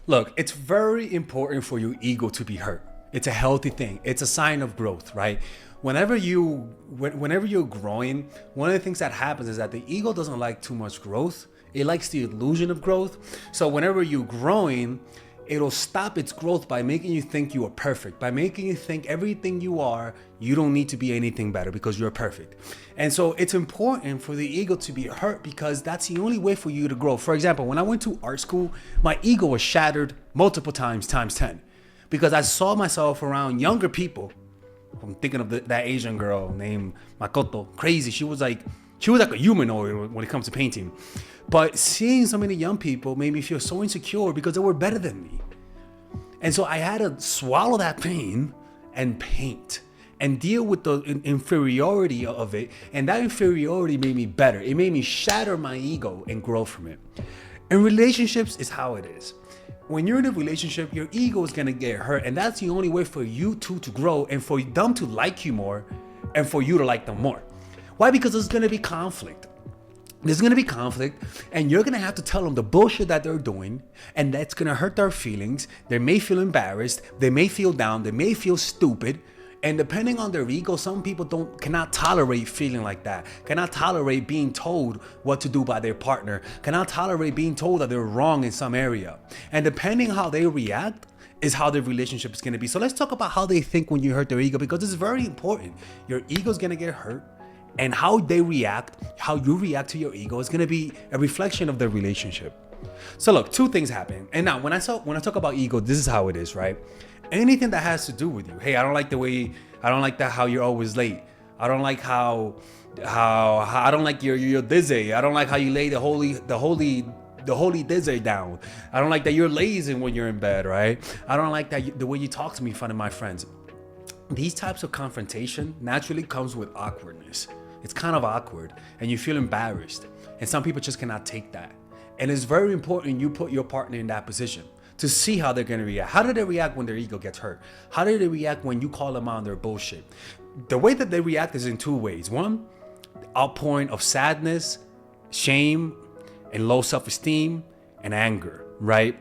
Look, it's very important for your ego to be hurt. It's a healthy thing. It's a sign of growth, right? Whenever you're growing, one of the things that happens is that the ego doesn't like too much growth. It likes the illusion of growth. So whenever you're growing, it'll stop its growth by making you think you are perfect, by making you think everything you are, you don't need to be anything better because you're perfect. And so it's important for the ego to be hurt because that's the only way for you to grow. For example, when I went to art school, my ego was shattered multiple times, times 10, because I saw myself around younger people. I'm thinking of that Asian girl named Makoto. Crazy. She was like a humanoid when it comes to painting. But seeing so many young people made me feel so insecure because they were better than me. And so I had to swallow that pain and paint and deal with the inferiority of it. And that inferiority made me better. It made me shatter my ego and grow from it. In relationships is how it is. When you're in a relationship, your ego is gonna get hurt. And that's the only way for you two to grow and for them to like you more and for you to like them more. Why? Because there's gonna be conflict. There's gonna be conflict, and you're gonna have to tell them the bullshit that they're doing, and that's gonna hurt their feelings. They may feel embarrassed, they may feel down, they may feel stupid, and depending on their ego, some people cannot tolerate feeling like that, cannot tolerate being told what to do by their partner, cannot tolerate being told that they're wrong in some area. And depending how they react is how their relationship is gonna be. So let's talk about how they think when you hurt their ego, because it's very important. Your ego is gonna get hurt. And how they react, how you react to your ego is gonna be a reflection of the relationship. So look, two things happen. And now when I talk about ego, this is how it is, right? Anything that has to do with you. Hey, I don't like that how you're always late. I don't like how I don't like your dizzy. I don't like how you lay the holy dizzy down. I don't like that you're lazy when you're in bed, right? I don't like that the way you talk to me in front of my friends. These types of confrontation naturally comes with awkwardness. It's kind of awkward and you feel embarrassed, and some people just cannot take that. And it's very important you put your partner in that position to see how they're going to react. How do they react when their ego gets hurt? How do they react when you call them out on their bullshit? The way that they react is in two ways. One, outpouring of sadness, shame, and low self-esteem and anger, right?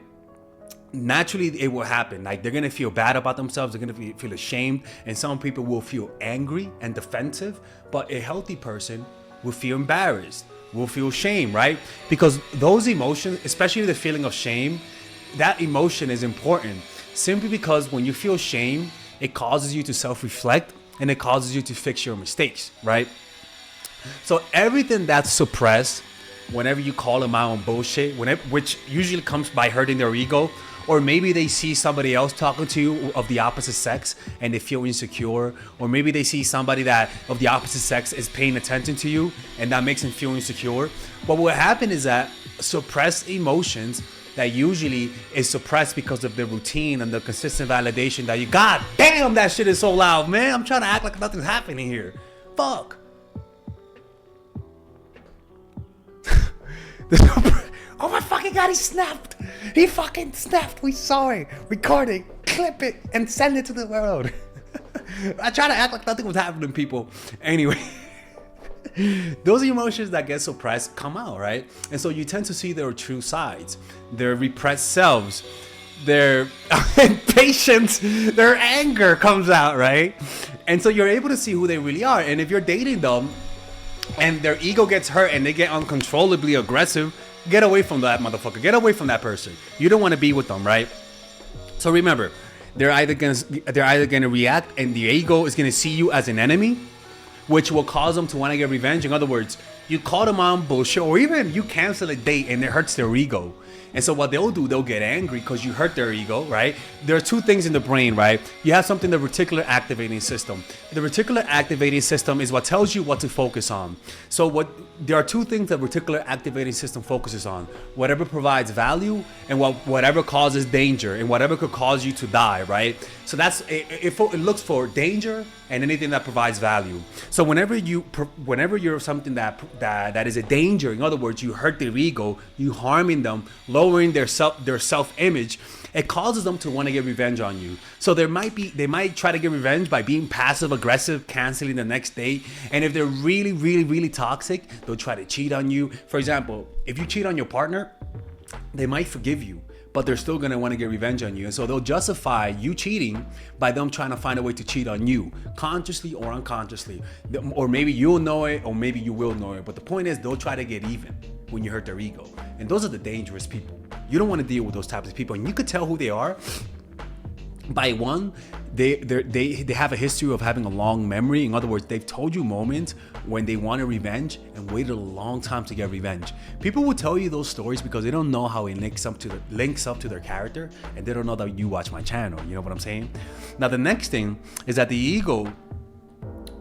Naturally, it will happen. Like, they're gonna feel bad about themselves, they're gonna feel ashamed, and some people will feel angry and defensive. But a healthy person will feel embarrassed, will feel shame, right? Because those emotions, especially the feeling of shame, that emotion is important simply because when you feel shame, it causes you to self-reflect and it causes you to fix your mistakes, right? So everything that's suppressed, whenever you call them out on bullshit, which usually comes by hurting their ego, or maybe they see somebody else talking to you of the opposite sex and they feel insecure, or maybe they see somebody that of the opposite sex is paying attention to you and that makes them feel insecure. But what happened is that suppressed emotions that usually is suppressed because of the routine and the consistent validation that you, God damn, that shit is so loud, man. I'm trying to act like nothing's happening here. Fuck. Oh my fucking God, he snapped. He fucking snapped. We saw it. Record it, clip it, and send it to the world. I try to act like nothing was happening, people. Anyway, those emotions that get suppressed come out, right? And so you tend to see their true sides, their repressed selves, their impatience, their anger comes out, right? And so you're able to see who they really are. And if you're dating them and their ego gets hurt and they get uncontrollably aggressive, get away from that motherfucker. Get away from that person. You don't want to be with them, right? So remember, they're either gonna react, and the ego is gonna see you as an enemy, which will cause them to want to get revenge. In other words, you call them on bullshit, or even you cancel a date and it hurts their ego. And so what they'll do, they'll get angry because you hurt their ego, right? There are two things in the brain, right? You have something, the reticular activating system. The reticular activating system is what tells you what to focus on. So there are two things that reticular activating system focuses on: whatever provides value and whatever causes danger and whatever could cause you to die, right? So it looks for danger and anything that provides value. So whenever you're something that is a danger, in other words, you hurt their ego, you harming them, lowering their self-image, it causes them to want to get revenge on you. So they might try to get revenge by being passive aggressive, canceling the next date. And if they're really, really, really toxic, they'll try to cheat on you. For example, if you cheat on your partner, they might forgive you, but they're still gonna want to get revenge on you. And so they'll justify you cheating by them trying to find a way to cheat on you, consciously or unconsciously. Or maybe you'll know it, or maybe you will know it. But the point is, they'll try to get even when you hurt their ego. And those are the dangerous people. You don't want to deal with those types of people. And you could tell who they are by one, they have a history of having a long memory. In other words, they've told you moments when they wanted revenge and waited a long time to get revenge. People will tell you those stories because they don't know how it links up to their character, and they don't know that you watch my channel. You know what I'm saying? Now, the next thing is that the ego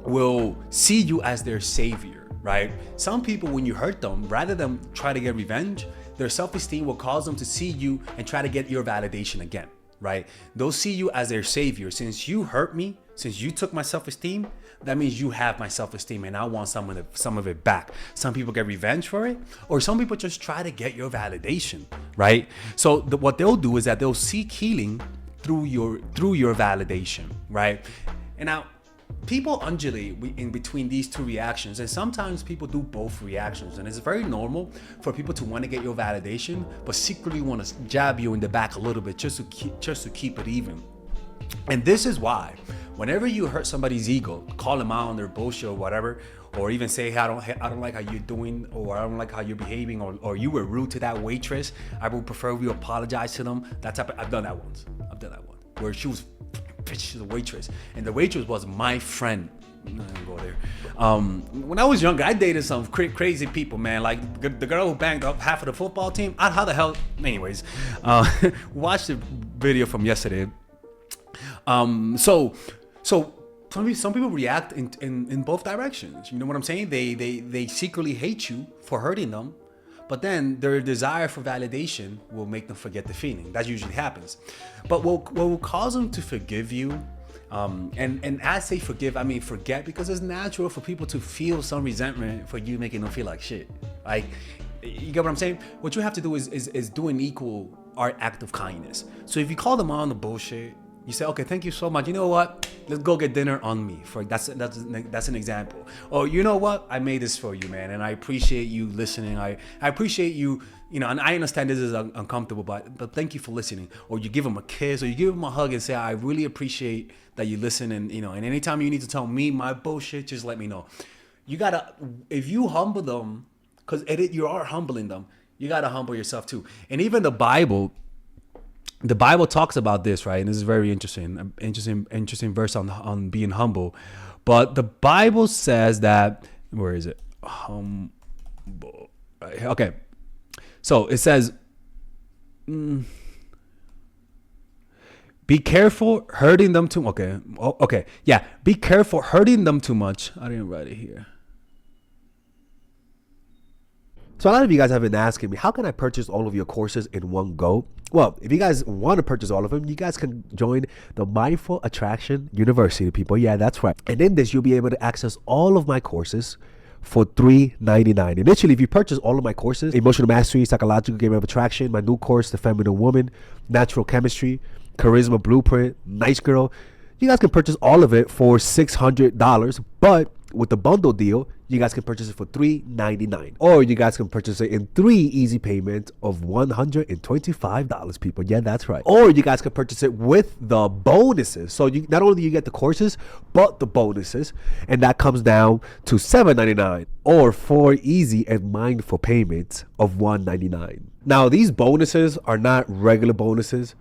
will see you as their savior, right? Some people, when you hurt them, rather than try to get revenge, their self-esteem will cause them to see you and try to get your validation again. Right? They'll see you as their savior. Since you hurt me, since you took my self-esteem, that means you have my self-esteem and I want some of it back. Some people get revenge for it, or some people just try to get your validation, right? So what they'll do is that they'll seek healing through your validation, right? And now, people undulate in between these two reactions, and sometimes people do both reactions, and it's very normal for people to want to get your validation but secretly want to jab you in the back a little bit just to keep it even. And this is why whenever you hurt somebody's ego, call them out on their bullshit or whatever, or even say, hey, I don't like how you're doing, or I don't like how you're behaving, or you were rude to that waitress, I would prefer you apologize to them. I've done that once. Where she's a waitress, and the waitress was my friend. I'm not gonna go there. When I was younger, I dated some crazy people, man. Like the girl who banged up half of the football team. How the hell? Anyways, watch the video from yesterday. So some people react in both directions. You know what I'm saying? They secretly hate you for hurting them, but then their desire for validation will make them forget the feeling. That usually happens. But what will cause them to forgive you, and as I say forgive, I mean forget, because it's natural for people to feel some resentment for you making them feel like shit. Like, you get what I'm saying? What you have to do is do an equal act of kindness. So if you call them on the bullshit, you say, okay, thank you so much. You know what? Let's go get dinner on me. That's an example. Or you know what? I made this for you, man, and I appreciate you listening. I appreciate you, and I understand this is uncomfortable, but thank you for listening. Or you give them a kiss, or you give them a hug and say, I really appreciate that you listen, and and anytime you need to tell me my bullshit, just let me know. You gotta, if you humble them, because you are humbling them, you gotta humble yourself too. And even the Bible talks about this, right? And this is very interesting verse on being humble. But the Bible says that, where is it? Humble. Okay. So it says, be careful hurting them too. Okay. Okay. Yeah. Be careful hurting them too much. I didn't write it here. So a lot of you guys have been asking me, how can I purchase all of your courses in one go? Well, if you guys want to purchase all of them, you guys can join the Mindful Attraction University, people. Yeah, that's right. And in this, you'll be able to access all of my courses for $3.99. Initially, if you purchase all of my courses, Emotional Mastery, Psychological Game of Attraction, my new course, The Feminine Woman, Natural Chemistry, Charisma Blueprint, Nice Girl, you guys can purchase all of it for $600. But with the bundle deal, you guys can purchase it for $3.99. Or you guys can purchase it in 3 easy payments of $125, people. Yeah, that's right. Or you guys can purchase it with the bonuses. So not only do you get the courses, but the bonuses. And that comes down to $7.99 or 4 easy and mindful payments of $199. Now, these bonuses are not regular bonuses.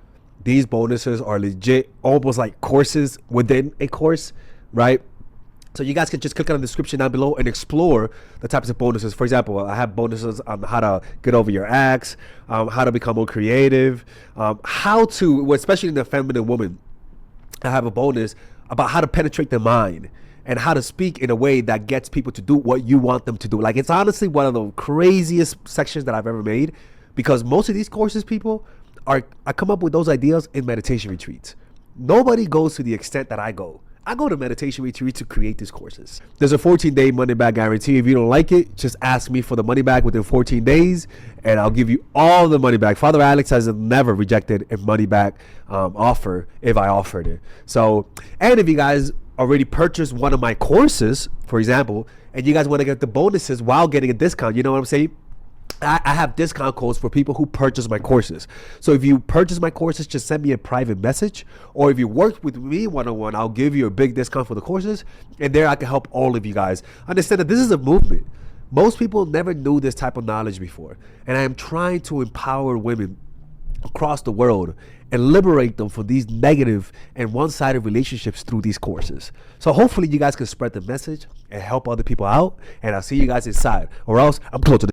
These bonuses are legit, almost like courses within a course, right? So you guys can just click on the description down below and explore the types of bonuses. For example, I have bonuses on how to get over your ex, how to become more creative, how to, especially in the Feminine Woman, I have a bonus about how to penetrate the mind and how to speak in a way that gets people to do what you want them to do. Like, it's honestly one of the craziest sections that I've ever made, because most of these courses, people, I come up with those ideas in meditation retreats. Nobody goes to the extent that I go. I go to meditation retreat to create these courses. There's a 14-day money back guarantee. If you don't like it, just ask me for the money back within 14 days, and I'll give you all the money back. Father Alex has never rejected a money back offer if I offered it. So, and if you guys already purchased one of my courses, for example, and you guys want to get the bonuses while getting a discount, you know what I'm saying? I have discount codes for people who purchase my courses. So if you purchase my courses, just send me a private message. Or if you work with me one-on-one, I'll give you a big discount for the courses. And there I can help all of you guys understand that this is a movement. Most people never knew this type of knowledge before. And I am trying to empower women across the world and liberate them from these negative and one-sided relationships through these courses. So hopefully you guys can spread the message and help other people out. And I'll see you guys inside, or else I'm close to the